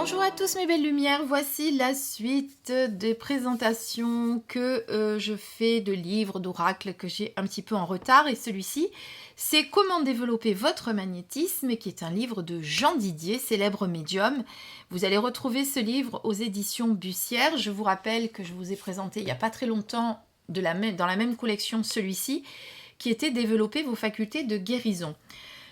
Bonjour à tous mes belles lumières, voici la suite des présentations que je fais de livres, d'oracles que j'ai un petit peu en retard. Et celui-ci, c'est Comment développer votre magnétisme, qui est un livre de Jean Didier, célèbre médium. Vous allez retrouver ce livre aux éditions Bussière. Je vous rappelle que je vous ai présenté il n'y a pas très longtemps dans la même collection celui-ci, qui était Développer vos facultés de guérison.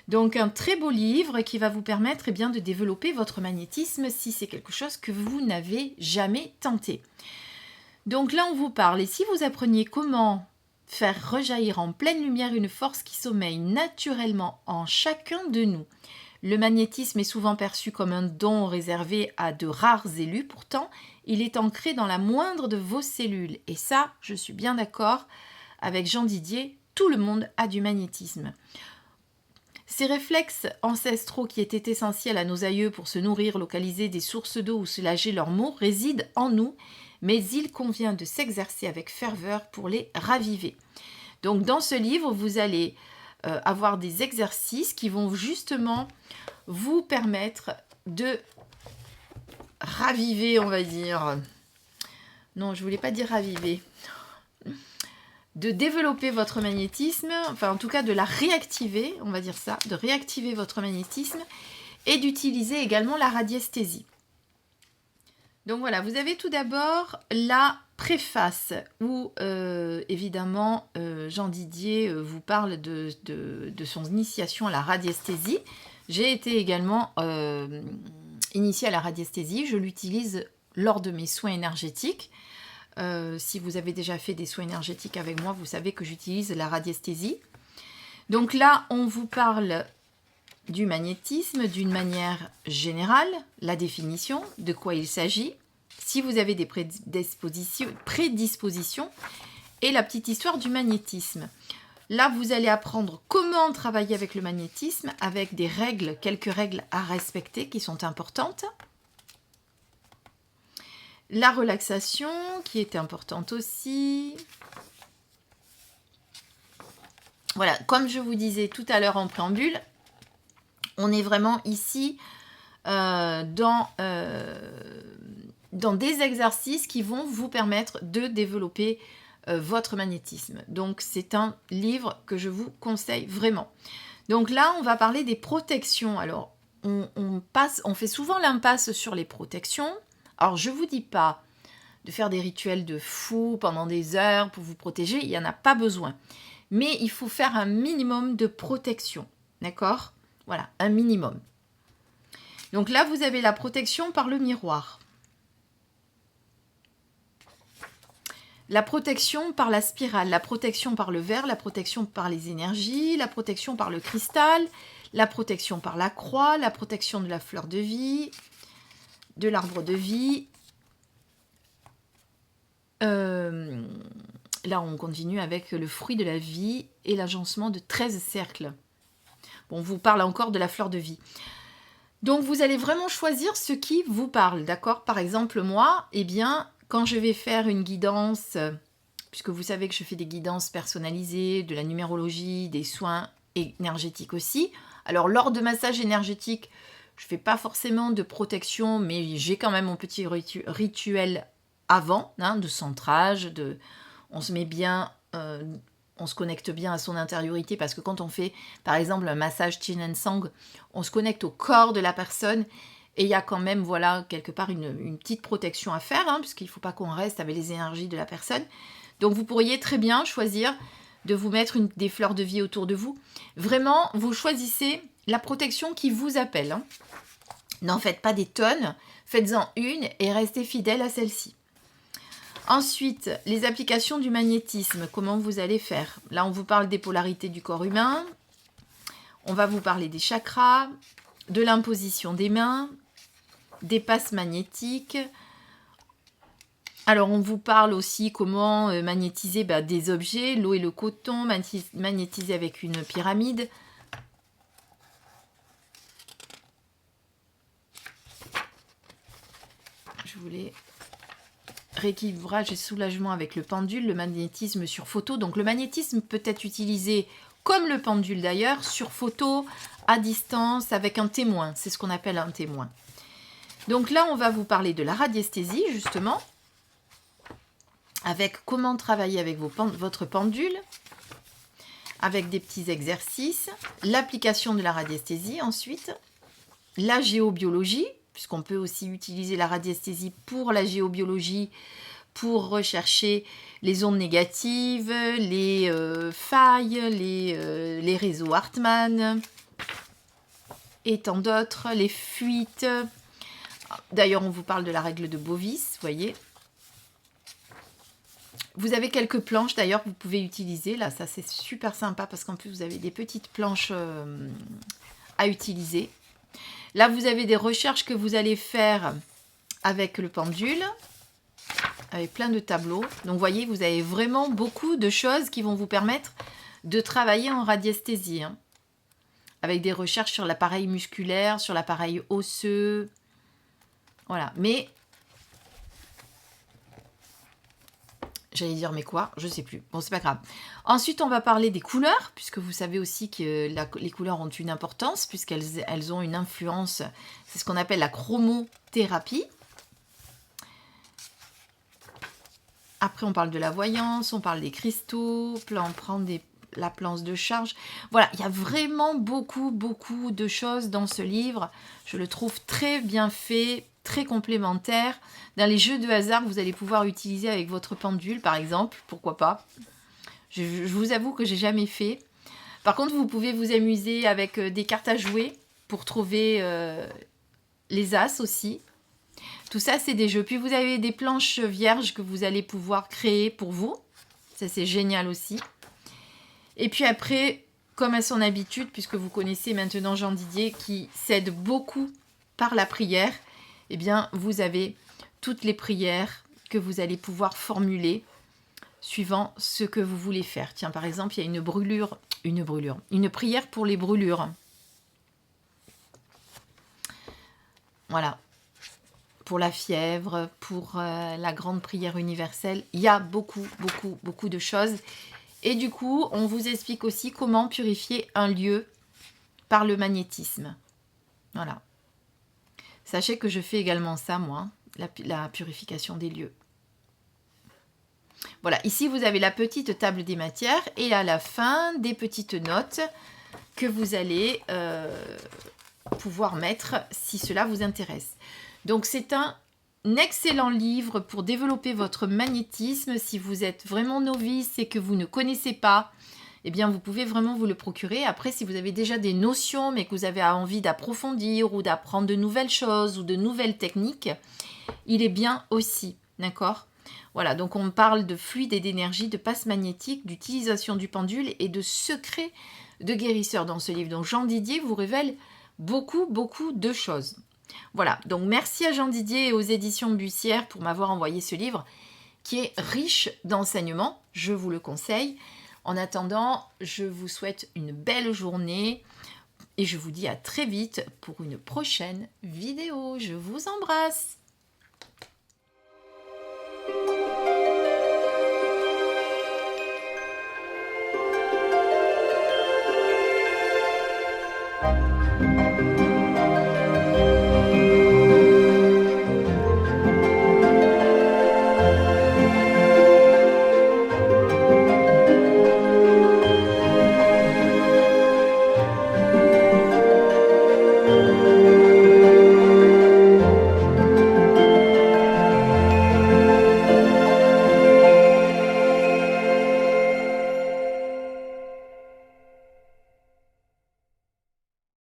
Donc un très beau livre qui va vous permettre de développer votre magnétisme si c'est quelque chose que vous n'avez jamais tenté. Donc là on vous parle, et si vous appreniez comment faire rejaillir en pleine lumière une force qui sommeille naturellement en chacun de nous. Le magnétisme est souvent perçu comme un don réservé à de rares élus, pourtant il est ancré dans la moindre de vos cellules. Et ça, je suis bien d'accord avec Jean Didier, tout le monde a du magnétisme. Ces réflexes ancestraux qui étaient essentiels à nos aïeux pour se nourrir, localiser des sources d'eau ou soulager leurs maux résident en nous, mais il convient de s'exercer avec ferveur pour les raviver. Donc dans ce livre, vous allez avoir des exercices qui vont justement vous permettre de raviver, on va dire. Non, je voulais pas dire raviver. De développer votre magnétisme, enfin en tout cas de la réactiver, on va dire ça, de réactiver votre magnétisme et d'utiliser également la radiesthésie. Donc voilà, vous avez tout d'abord la préface où évidemment Jean Didier vous parle de son initiation à la radiesthésie. J'ai été également initiée à la radiesthésie, je l'utilise lors de mes soins énergétiques. Si vous avez déjà fait des soins énergétiques avec moi, vous savez que j'utilise la radiesthésie. Donc là, on vous parle du magnétisme d'une manière générale, la définition, de quoi il s'agit, si vous avez des prédispositions, et la petite histoire du magnétisme. Là, vous allez apprendre comment travailler avec le magnétisme, avec des règles, quelques règles à respecter qui sont importantes. La relaxation, qui est importante aussi. Voilà, comme je vous disais tout à l'heure en préambule, on est vraiment ici dans des exercices qui vont vous permettre de développer votre magnétisme. Donc, c'est un livre que je vous conseille vraiment. Donc là, on va parler des protections. Alors, on fait souvent l'impasse sur les protections. Alors, je ne vous dis pas de faire des rituels de fou pendant des heures pour vous protéger, il n'y en a pas besoin. Mais il faut faire un minimum de protection, d'accord? Voilà, un minimum. Donc là, vous avez la protection par le miroir. La protection par la spirale, la protection par le verre, la protection par les énergies, la protection par le cristal, la protection par la croix, la protection de la fleur de vie, de l'arbre de vie. Là, on continue avec le fruit de la vie et l'agencement de 13 cercles. Bon, on vous parle encore de la fleur de vie. Donc, vous allez vraiment choisir ce qui vous parle, d'accord? Par exemple, moi, quand je vais faire une guidance, puisque vous savez que je fais des guidances personnalisées, de la numérologie, des soins énergétiques aussi. Alors, lors de massages énergétiques, je ne fais pas forcément de protection, mais j'ai quand même mon petit rituel avant, de centrage, on se met bien, on se connecte bien à son intériorité, parce que quand on fait, par exemple, un massage Qin and Sang, on se connecte au corps de la personne, et il y a quand même, voilà, quelque part une petite protection à faire, puisqu'il ne faut pas qu'on reste avec les énergies de la personne. Donc vous pourriez très bien choisir de vous mettre des fleurs de vie autour de vous. Vraiment, vous choisissez la protection qui vous appelle. N'en faites pas des tonnes, faites-en une et restez fidèle à celle-ci. Ensuite, les applications du magnétisme, comment vous allez faire? Là, on vous parle des polarités du corps humain, on va vous parler des chakras, de l'imposition des mains, des passes magnétiques. Alors, on vous parle aussi comment magnétiser des objets, l'eau et le coton, magnétiser avec une pyramide. Je voulais... rééquilibrage et soulagement avec le pendule, le magnétisme sur photo. Donc le magnétisme peut être utilisé comme le pendule d'ailleurs, sur photo, à distance, avec un témoin. C'est ce qu'on appelle un témoin. Donc là, on va vous parler de la radiesthésie, justement, avec comment travailler avec votre pendule, avec des petits exercices, l'application de la radiesthésie ensuite, la géobiologie, puisqu'on peut aussi utiliser la radiesthésie pour la géobiologie, pour rechercher les ondes négatives, les failles, les réseaux Hartmann, et tant d'autres, les fuites. D'ailleurs, on vous parle de la règle de Bovis, vous voyez. Vous avez quelques planches d'ailleurs que vous pouvez utiliser. Là, ça c'est super sympa parce qu'en plus vous avez des petites planches à utiliser. Là, vous avez des recherches que vous allez faire avec le pendule, avec plein de tableaux. Donc, vous voyez, vous avez vraiment beaucoup de choses qui vont vous permettre de travailler en radiesthésie, hein, avec des recherches sur l'appareil musculaire, sur l'appareil osseux. Voilà, mais... J'allais dire, mais quoi? Je sais plus. Bon, c'est pas grave. Ensuite, on va parler des couleurs, puisque vous savez aussi que les couleurs ont une importance, puisqu'elles ont une influence. C'est ce qu'on appelle la chromothérapie. Après, on parle de la voyance, on parle des cristaux, on prend la planche de charge. Voilà, il y a vraiment beaucoup de choses dans ce livre. Je le trouve très bien fait, très complémentaire. Dans les jeux de hasard, vous allez pouvoir utiliser avec votre pendule, par exemple. Pourquoi pas? Je vous avoue que j'ai jamais fait. Par contre, vous pouvez vous amuser avec des cartes à jouer pour trouver les as aussi. Tout ça, c'est des jeux. Puis vous avez des planches vierges que vous allez pouvoir créer pour vous. Ça, c'est génial aussi. Et puis après, comme à son habitude, puisque vous connaissez maintenant Jean Didier qui s'aide beaucoup par la prière, eh bien, vous avez toutes les prières que vous allez pouvoir formuler suivant ce que vous voulez faire. Tiens, par exemple, il y a une prière pour les brûlures. Voilà. Pour la fièvre, pour la grande prière universelle. Il y a beaucoup de choses. Et du coup, on vous explique aussi comment purifier un lieu par le magnétisme. Voilà. Sachez que je fais également ça, moi, la purification des lieux. Voilà, ici vous avez la petite table des matières et à la fin des petites notes que vous allez pouvoir mettre si cela vous intéresse. Donc c'est un excellent livre pour développer votre magnétisme. Si vous êtes vraiment novice et que vous ne connaissez pas, eh bien vous pouvez vraiment vous le procurer. Après, si vous avez déjà des notions mais que vous avez envie d'approfondir ou d'apprendre de nouvelles choses ou de nouvelles techniques, il est bien aussi, d'accord ? Voilà, donc on parle de fluide et d'énergie, de passe magnétique, d'utilisation du pendule et de secrets de guérisseur dans ce livre. Donc Jean Didier vous révèle beaucoup de choses. Voilà, donc merci à Jean Didier et aux éditions Bussière pour m'avoir envoyé ce livre qui est riche d'enseignements, je vous le conseille. En attendant, je vous souhaite une belle journée et je vous dis à très vite pour une prochaine vidéo. Je vous embrasse.